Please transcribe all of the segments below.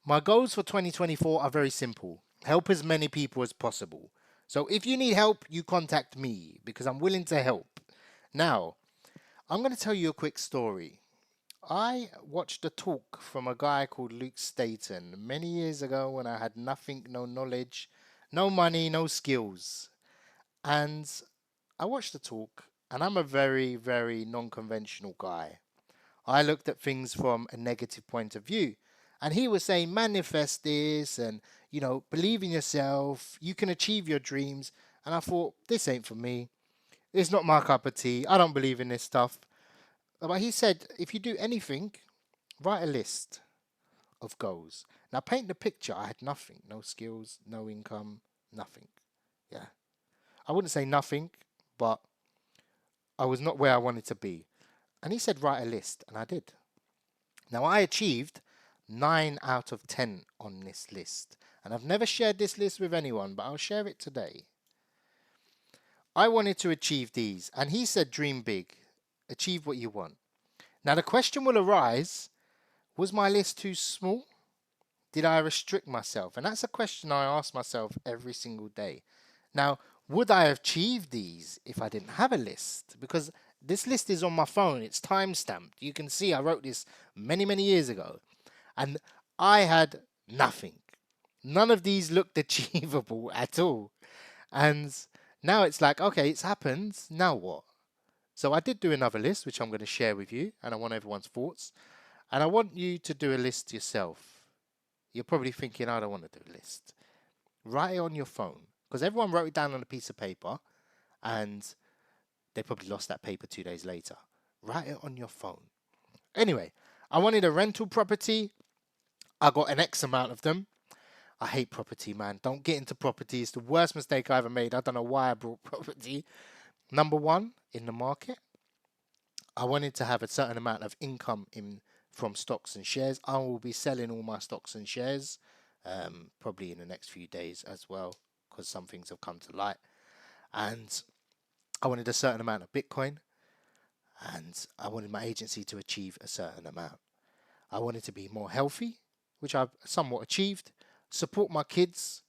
My goals for 2024 are very simple. Help as many people as possible. So if you need help, you contact me because I'm willing to help. Now, I'm going to tell you a quick story. I watched a talk from a guy called Luke Staton many years ago when I had nothing, no knowledge, no money, no skills. And I watched the talk, and I'm a very, very non conventional guy. I looked at things from a negative point of view. And he was saying, manifest this and, believe in yourself. You can achieve your dreams. And I thought, this ain't for me. It's not my cup of tea. I don't believe in this stuff. But he said, if you do anything, write a list of goals. Now paint the picture. I had nothing, no skills, no income, nothing. Yeah. I wouldn't say nothing, but I was not where I wanted to be. And he said, write a list. And I did. Now, I achieved 9 out of 10 on this list. And I've never shared this list with anyone, but I'll share it today. I wanted to achieve these. And he said, dream big, achieve what you want. Now, the question will arise, was my list too small? Did I restrict myself? And that's a question I ask myself every single day. Now, would I have achieved these if I didn't have a list? Because this list is on my phone, it's time stamped. You can see I wrote this many, many years ago. And I had nothing. None of these looked achievable at all. And now it's like, okay, it's happened. Now what? So I did do another list, which I'm going to share with you, and I want everyone's thoughts. And I want you to do a list yourself. You're probably thinking, I don't want to do a list. Write it on your phone, because everyone wrote it down on a piece of paper, and they probably lost that paper 2 days later. Write it on your phone. Anyway, I wanted a rental property. I got an X amount of them. I hate property, man. Don't get into property. It's the worst mistake I ever made. I don't know why I brought property. Number one in the market. I wanted to have a certain amount of income in from stocks and shares. I will be selling all my stocks and shares, probably in the next few days as well, because some things have come to light. And I wanted a certain amount of Bitcoin, and I wanted my agency to achieve a certain amount. I wanted to be more healthy, which I've somewhat achieved. Support my kids,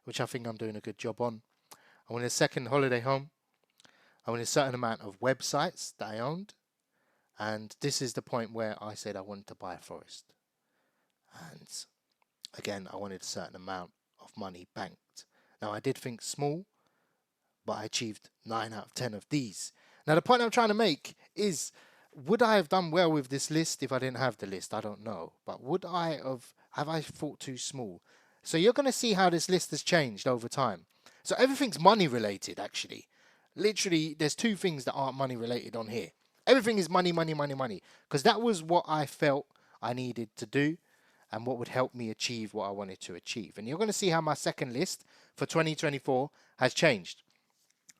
which I think I'm doing a good job on. I wanted a second holiday home. I wanted a certain amount of websites that I owned. And this is the point where I said I wanted to buy a forest. And again, I wanted a certain amount of money banked. Now, I did think small, but I achieved 9 out of 10 of these. Now, the point I'm trying to make is, would I have done well with this list if I didn't have the list? I don't know. But have I thought too small? So you're going to see how this list has changed over time. So everything's money related, actually. Literally, there's two things that aren't money related on here. Everything is money, money, money, money. Because that was what I felt I needed to do and what would help me achieve what I wanted to achieve. And you're going to see how my second list for 2024 has changed.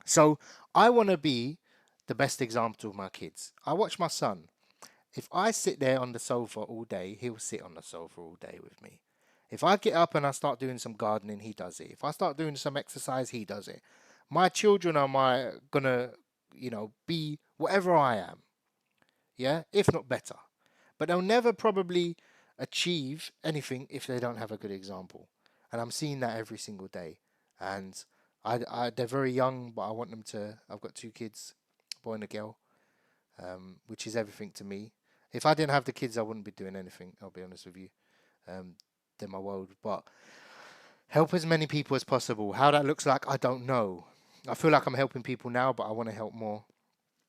So I want to be the best example to my kids. I watch my son. If I sit there on the sofa all day, he'll sit on the sofa all day with me. If I get up and I start doing some gardening, he does it. If I start doing some exercise, he does it. My children are gonna, be whatever I am. Yeah, if not better. But they'll never probably achieve anything if they don't have a good example. And I'm seeing that every single day. And they're very young, but I want them to. I've got two kids, a boy and a girl, which is everything to me. If I didn't have the kids, I wouldn't be doing anything. I'll be honest with you. Um, they're my world. But help as many people as possible. How that looks like, I don't know. I feel like I'm helping people now, but I want to help more.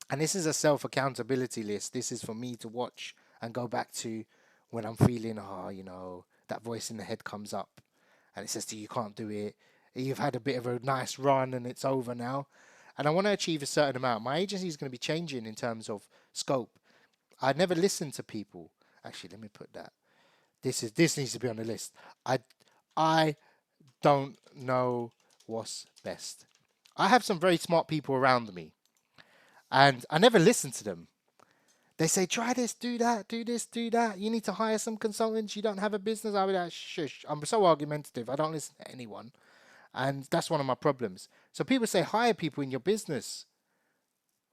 And this is a self accountability list. This is for me to watch and go back to when I'm feeling, that voice in the head comes up and it says to you, you can't do it. You've had a bit of a nice run and it's over now. And I want to achieve a certain amount. My agency is going to be changing in terms of scope. I never listen to people. Actually, let me put that. This needs to be on the list. I don't know what's best. I have some very smart people around me, and I never listen to them. They say, try this, do that, do this, do that. You need to hire some consultants. You don't have a business. I'll be like, shush. I'm so argumentative. I don't listen to anyone. And that's one of my problems. So people say, hire people in your business.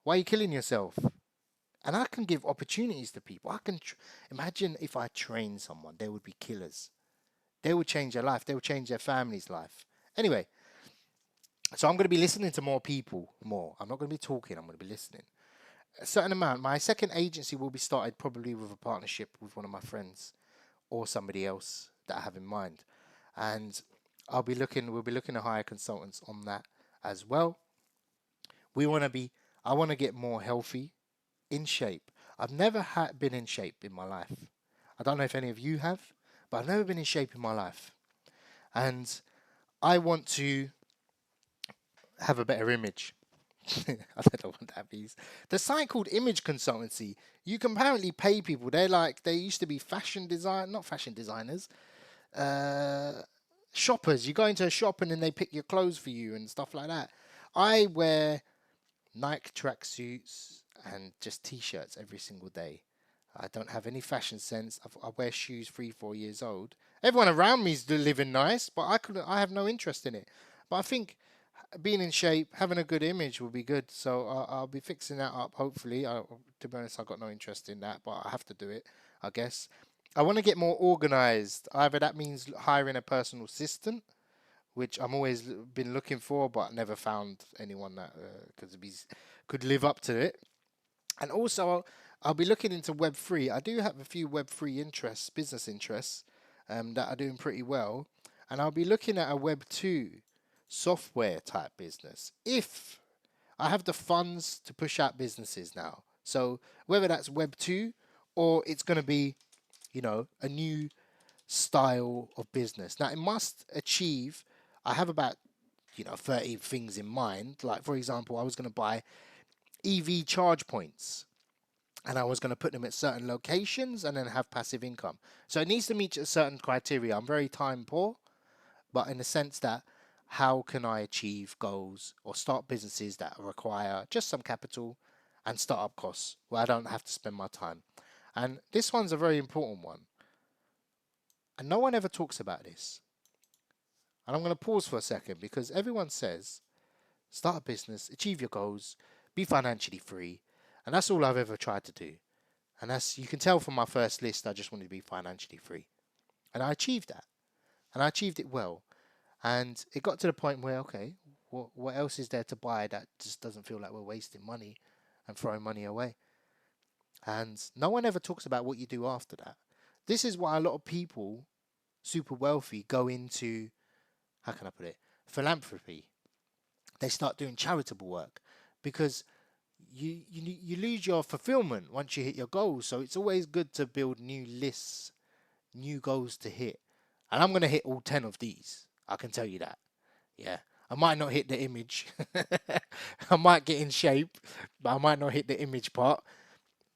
Why are you killing yourself? And I can give opportunities to people. Imagine if I train someone, they would be killers. They will change their life. They will change their family's life. Anyway, so I'm going to be listening to more people more. I'm not going to be talking. I'm going to be listening. A certain amount. My second agency will be started probably with a partnership with one of my friends or somebody else that I have in mind, and We'll be looking to hire consultants on that as well. We want to be. I want to get more healthy, in shape. I've never been in shape in my life. I don't know if any of you have, but I've never been in shape in my life, and I want to have a better image. I don't know what that means. The site called Image Consultancy. You can apparently pay people. They used to be not fashion designers, uh, shoppers. You go into a shop and then they pick your clothes for you and stuff like that. I wear Nike tracksuits and just t-shirts every single day. I don't have any fashion sense. I wear shoes 3, 4 years old. Everyone around me is living nice, but I couldn't. I have no interest in it. But I think being in shape, having a good image will be good. So I'll be fixing that up. Hopefully, to be honest, I got no interest in that, but I have to do it, I guess. I want to get more organized. Either that means hiring a personal assistant, which I'm always been looking for, but never found anyone that could live up to it. And also, I'll be looking into Web3. I do have a few Web3 interests, business interests, that are doing pretty well. And I'll be looking at a Web2 software type business if I have the funds to push out businesses now. So whether that's Web2 or it's going to be, a new style of business. Now it must achieve, I have about, 30 things in mind. Like, for example, I was going to buy EV charge points and I was going to put them at certain locations and then have passive income. So it needs to meet a certain criteria. I'm very time poor, but in the sense that how can I achieve goals or start businesses that require just some capital and startup costs where I don't have to spend my time. And this one's a very important one. And no one ever talks about this. And I'm going to pause for a second because everyone says start a business, achieve your goals, be financially free. And that's all I've ever tried to do. And you can tell from my first list, I just wanted to be financially free. And I achieved that. And I achieved it well. And it got to the point where, okay, what else is there to buy that just doesn't feel like we're wasting money and throwing money away? And no one ever talks about what you do after that. This is why a lot of people, super wealthy, go into, how can I put it, philanthropy. They start doing charitable work because you lose your fulfillment once you hit your goals. So it's always good to build new lists, new goals to hit. And I'm going to hit all 10 of these. I can tell you that. Yeah. I might not hit the image. I might get in shape, but I might not hit the image part.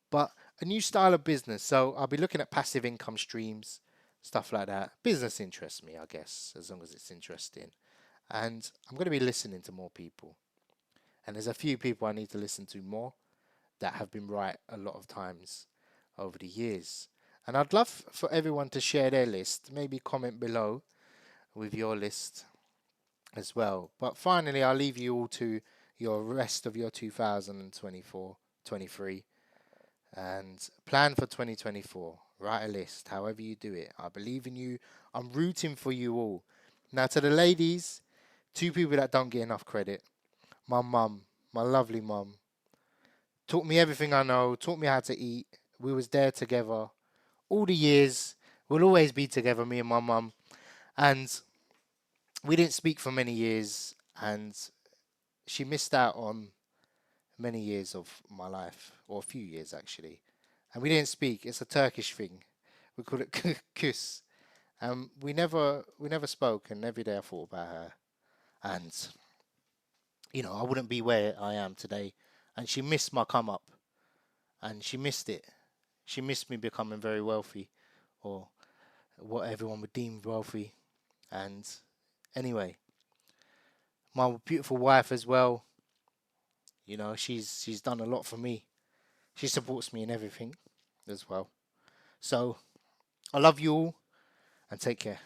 But a new style of business. So I'll be looking at passive income streams, stuff like that. Business interests me, I guess, as long as it's interesting. And I'm going to be listening to more people. And there's a few people I need to listen to more that have been right a lot of times over the years. And I'd love for everyone to share their list. Maybe comment below with your list as well. But finally, I'll leave you all to your rest of your 2024, 23, and plan for 2024. Write a list, however you do it. I believe in you. I'm rooting for you all. Now, to the ladies, two people that don't get enough credit. My mum, my lovely mum, taught me everything I know, taught me how to eat. We was there together all the years. We'll always be together, me and my mum. And we didn't speak for many years, and she missed out on many years of my life, or a few years actually. And we didn't speak. It's a Turkish thing. We call it kus. We never spoke, and every day I thought about her. And I wouldn't be where I am today. And she missed my come up, and she missed it. She missed me becoming very wealthy, or what everyone would deem wealthy. And anyway, my beautiful wife as well. She's done a lot for me. She supports me in everything as well. So I love you all and take care.